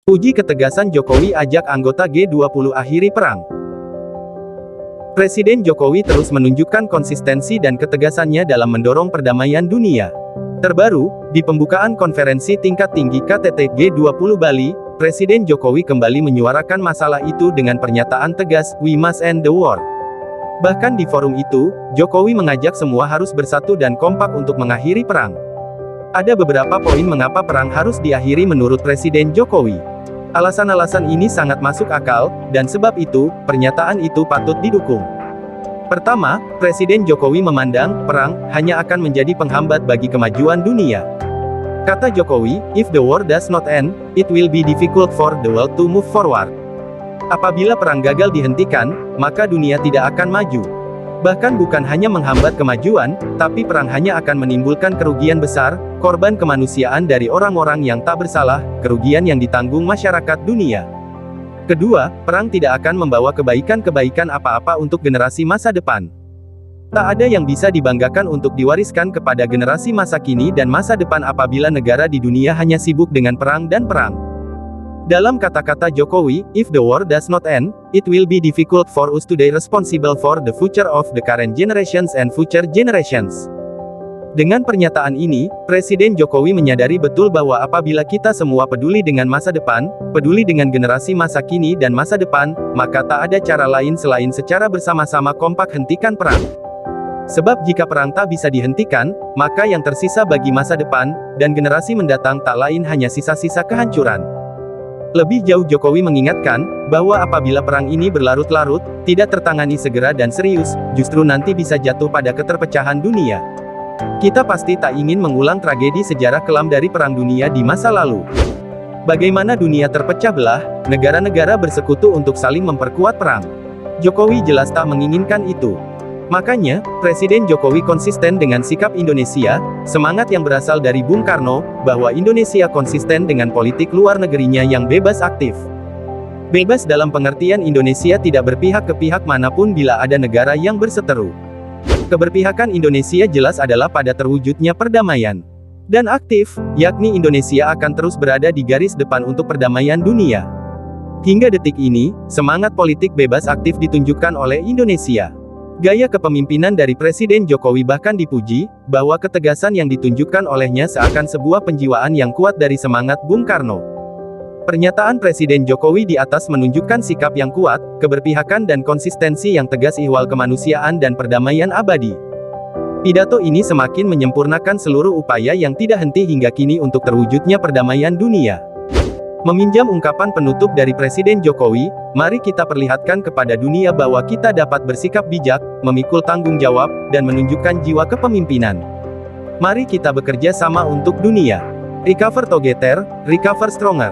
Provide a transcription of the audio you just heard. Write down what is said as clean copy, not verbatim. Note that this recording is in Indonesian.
Uji ketegasan Jokowi ajak anggota G20 akhiri perang. Presiden Jokowi terus menunjukkan konsistensi dan ketegasannya dalam mendorong perdamaian dunia. Terbaru, di pembukaan konferensi tingkat tinggi KTT G20 Bali, Presiden Jokowi kembali menyuarakan masalah itu dengan pernyataan tegas, "We must end the war." Bahkan di forum itu, Jokowi mengajak semua harus bersatu dan kompak untuk mengakhiri perang. Ada beberapa poin mengapa perang harus diakhiri menurut Presiden Jokowi. Alasan-alasan ini sangat masuk akal, dan sebab itu, pernyataan itu patut didukung. Pertama, Presiden Jokowi memandang, perang, hanya akan menjadi penghambat bagi kemajuan dunia. Kata Jokowi, "If the war does not end, it will be difficult for the world to move forward." Apabila perang gagal dihentikan, maka dunia tidak akan maju. Bahkan bukan hanya menghambat kemajuan, tapi perang hanya akan menimbulkan kerugian besar, korban kemanusiaan dari orang-orang yang tak bersalah, kerugian yang ditanggung masyarakat dunia. Kedua, perang tidak akan membawa kebaikan-kebaikan apa-apa untuk generasi masa depan. Tak ada yang bisa dibanggakan untuk diwariskan kepada generasi masa kini dan masa depan apabila negara di dunia hanya sibuk dengan perang dan perang. Dalam kata-kata Jokowi, "If the war does not end, it will be difficult for us today responsible for the future of the current generations and future generations." Dengan pernyataan ini, Presiden Jokowi menyadari betul bahwa apabila kita semua peduli dengan masa depan, peduli dengan generasi masa kini dan masa depan, maka tak ada cara lain selain secara bersama-sama kompak hentikan perang. Sebab jika perang tak bisa dihentikan, maka yang tersisa bagi masa depan, dan generasi mendatang tak lain hanya sisa-sisa kehancuran. Lebih jauh Jokowi mengingatkan, bahwa apabila perang ini berlarut-larut, tidak tertangani segera dan serius, justru nanti bisa jatuh pada keterpecahan dunia. Kita pasti tak ingin mengulang tragedi sejarah kelam dari Perang Dunia di masa lalu. Bagaimana dunia terpecah belah, negara-negara bersekutu untuk saling memperkuat perang. Jokowi jelas tak menginginkan itu. Makanya, Presiden Jokowi konsisten dengan sikap Indonesia, semangat yang berasal dari Bung Karno, bahwa Indonesia konsisten dengan politik luar negerinya yang bebas aktif. Bebas dalam pengertian Indonesia tidak berpihak ke pihak manapun bila ada negara yang berseteru. Keberpihakan Indonesia jelas adalah pada terwujudnya perdamaian. Dan aktif, yakni Indonesia akan terus berada di garis depan untuk perdamaian dunia. Hingga detik ini, semangat politik bebas aktif ditunjukkan oleh Indonesia. Gaya kepemimpinan dari Presiden Jokowi bahkan dipuji, bahwa ketegasan yang ditunjukkan olehnya seakan sebuah penjiwaan yang kuat dari semangat Bung Karno. Pernyataan Presiden Jokowi di atas menunjukkan sikap yang kuat, keberpihakan dan konsistensi yang tegas ihwal kemanusiaan dan perdamaian abadi. Pidato ini semakin menyempurnakan seluruh upaya yang tidak henti hingga kini untuk terwujudnya perdamaian dunia. Meminjam ungkapan penutup dari Presiden Jokowi, mari kita perlihatkan kepada dunia bahwa kita dapat bersikap bijak, memikul tanggung jawab, dan menunjukkan jiwa kepemimpinan. Mari kita bekerja sama untuk dunia. Recover together, recover stronger.